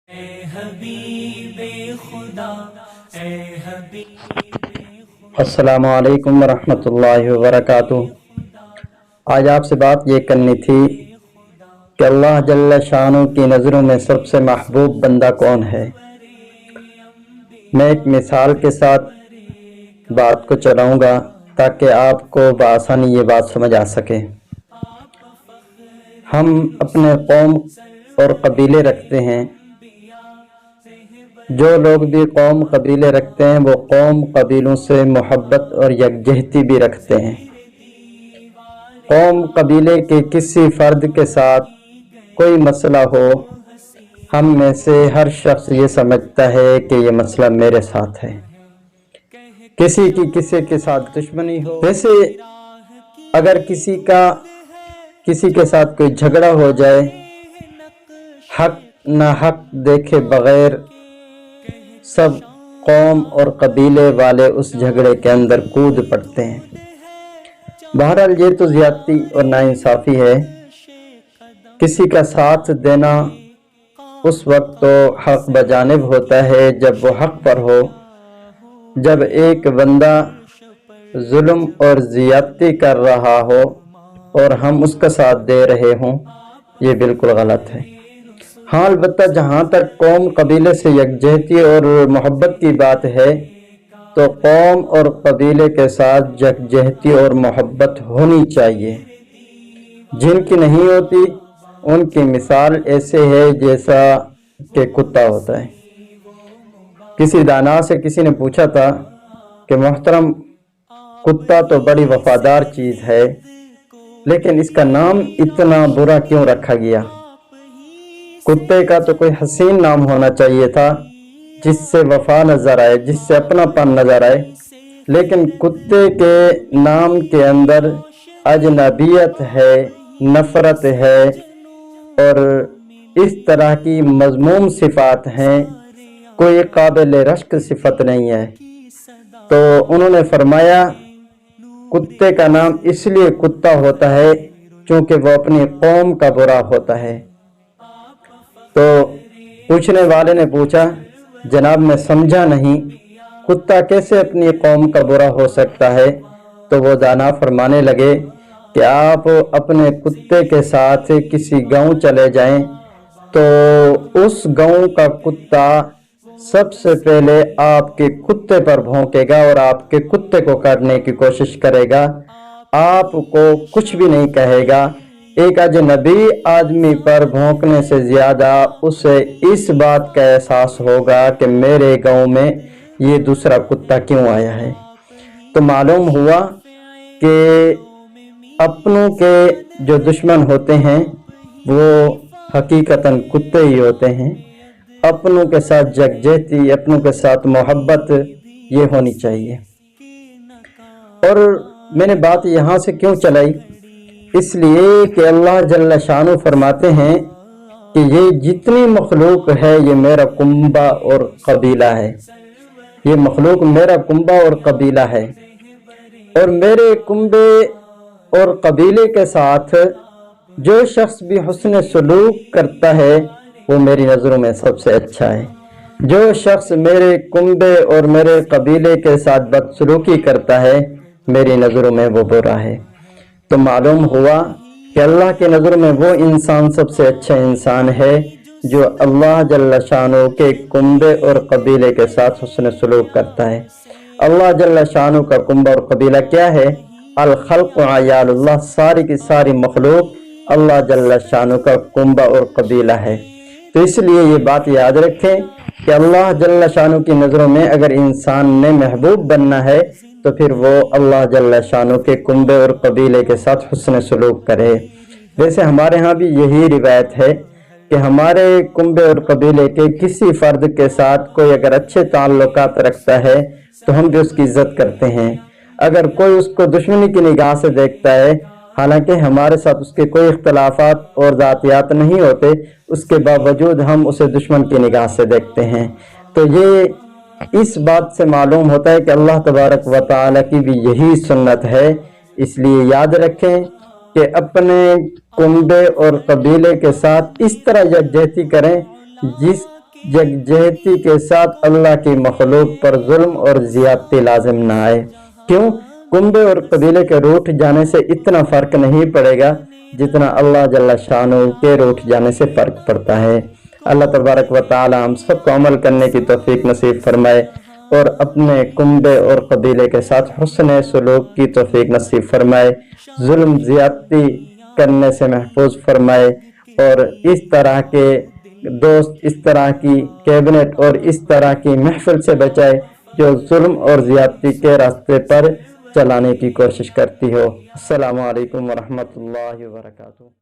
اے حبیب خدا، اے حبیب السلام علیکم ورحمۃ اللہ وبرکاتہ۔ آج آپ سے بات یہ کرنی تھی کہ اللہ جل شانہ کی نظروں میں سب سے محبوب بندہ کون ہے۔ میں ایک مثال کے ساتھ بات کو چلاؤں گا تاکہ آپ کو بآسانی یہ بات سمجھ آ سکے۔ ہم اپنے قوم اور قبیلے رکھتے ہیں۔ جو لوگ بھی قوم قبیلے رکھتے ہیں وہ قوم قبیلوں سے محبت اور یکجہتی بھی رکھتے ہیں۔ قوم قبیلے کے کسی فرد کے ساتھ کوئی مسئلہ ہو، ہم میں سے ہر شخص یہ سمجھتا ہے کہ یہ مسئلہ میرے ساتھ ہے۔ کسی کی کسی کے ساتھ دشمنی ہو، ویسے اگر کسی کے ساتھ کوئی جھگڑا ہو جائے، حق نہ حق دیکھے بغیر سب قوم اور قبیلے والے اس جھگڑے کے اندر کود پڑتے ہیں۔ بہرحال یہ تو زیادتی اور ناانصافی ہے۔ کسی کا ساتھ دینا اس وقت تو حق بجانب ہوتا ہے جب وہ حق پر ہو۔ جب ایک بندہ ظلم اور زیادتی کر رہا ہو اور ہم اس کا ساتھ دے رہے ہوں، یہ بالکل غلط ہے۔ ہاں البتہ جہاں تک قوم قبیلے سے یکجہتی اور محبت کی بات ہے تو قوم اور قبیلے کے ساتھ یکجہتی اور محبت ہونی چاہیے۔ جن کی نہیں ہوتی ان کی مثال ایسے ہے جیسا کہ کتا ہوتا ہے۔ کسی دانا سے کسی نے پوچھا تھا کہ محترم، کتا تو بڑی وفادار چیز ہے لیکن اس کا نام اتنا برا کیوں رکھا گیا؟ کتے کا تو کوئی حسین نام ہونا چاہیے تھا جس سے وفا نظر آئے، جس سے اپنا پن نظر آئے، لیکن کتے کے نام کے اندر اجنبیت ہے، نفرت ہے اور اس طرح کی مذموم صفات ہیں، کوئی قابل رشک صفت نہیں ہے۔ تو انہوں نے فرمایا کتے کا نام اس لیے کتا ہوتا ہے چونکہ وہ اپنی قوم کا برا ہوتا ہے۔ تو پوچھنے والے نے پوچھا جناب میں سمجھا نہیں، کتا کیسے اپنی قوم کا برا ہو سکتا ہے؟ تو وہ دانا فرمانے لگے کہ آپ اپنے کتے کے ساتھ کسی گاؤں چلے جائیں تو اس گاؤں کا کتا سب سے پہلے آپ کے کتے پر بھونکے گا اور آپ کے کتے کو کاٹنے کی کوشش کرے گا، آپ کو کچھ بھی نہیں کہے گا۔ ایک اجنبی آدمی پر بھونکنے سے زیادہ اسے اس بات کا احساس ہوگا کہ میرے گاؤں میں یہ دوسرا کتا کیوں آیا ہے۔ تو معلوم ہوا کہ اپنوں کے جو دشمن ہوتے ہیں وہ حقیقتاً کتے ہی ہوتے ہیں۔ اپنوں کے ساتھ یکجہتی، اپنوں کے ساتھ محبت یہ ہونی چاہیے۔ اور میں نے بات یہاں سے کیوں چلائی؟ اس لیے کہ اللہ جل شانہ فرماتے ہیں کہ یہ جتنی مخلوق ہے یہ میرا کنبہ اور قبیلہ ہے، یہ مخلوق میرا کنبہ اور قبیلہ ہے، اور میرے کنبے اور قبیلے کے ساتھ جو شخص بھی حسن سلوک کرتا ہے وہ میری نظروں میں سب سے اچھا ہے۔ جو شخص میرے کنبے اور میرے قبیلے کے ساتھ بدسلوکی کرتا ہے میری نظروں میں وہ برا ہے۔ تو معلوم ہوا کہ اللہ کی نظر میں وہ انسان سب سے اچھا انسان ہے جو اللہ جل شانہ کے کنبے اور قبیلے کے ساتھ حسن سلوک کرتا ہے۔ اللہ جل شانہ کا کنبہ اور قبیلہ کیا ہے؟ الخلق عیال اللہ، ساری کی ساری مخلوق اللہ جل شانہ کا کنبہ اور قبیلہ ہے۔ تو اس لیے یہ بات یاد رکھیں کہ اللہ جل شانہ کی نظروں میں اگر انسان نے محبوب بننا ہے تو پھر وہ اللہ جل شانہ کے کنبے اور قبیلے کے ساتھ حسن سلوک کرے۔ ویسے ہمارے ہاں بھی یہی روایت ہے کہ ہمارے کنبے اور قبیلے کے کسی فرد کے ساتھ کوئی اگر اچھے تعلقات رکھتا ہے تو ہم بھی اس کی عزت کرتے ہیں۔ اگر کوئی اس کو دشمنی کی نگاہ سے دیکھتا ہے، حالانکہ ہمارے ساتھ اس کے کوئی اختلافات اور ذاتیات نہیں ہوتے، اس کے باوجود ہم اسے دشمن کی نگاہ سے دیکھتے ہیں، تو یہ اس بات سے معلوم ہوتا ہے کہ اللہ تبارک و تعالیٰ کی بھی یہی سنت ہے۔ اس لیے یاد رکھیں کہ اپنے کنبے اور قبیلے کے ساتھ اس طرح یکجہتی کریں جس یکجہتی کے ساتھ اللہ کی مخلوق پر ظلم اور زیادتی لازم نہ آئے۔ کیوں؟ کنبے اور قبیلے کے روٹھ جانے سے اتنا فرق نہیں پڑے گا جتنا اللہ جل شانہ کے روٹھ جانے سے فرق پڑتا ہے۔ اللہ تبارک و تعالی ہم سب کو عمل کرنے کی توفیق نصیب فرمائے اور اپنے کنبے اور قبیلے کے ساتھ حسن سلوک کی توفیق نصیب فرمائے، ظلم زیادتی کرنے سے محفوظ فرمائے، اور اس طرح کے دوست، اس طرح کی کیبنٹ اور اس طرح کی محفل سے بچائے جو ظلم اور زیادتی کے راستے پر چلانے کی کوشش کرتی ہو۔ السلام علیکم ورحمۃ اللہ وبرکاتہ۔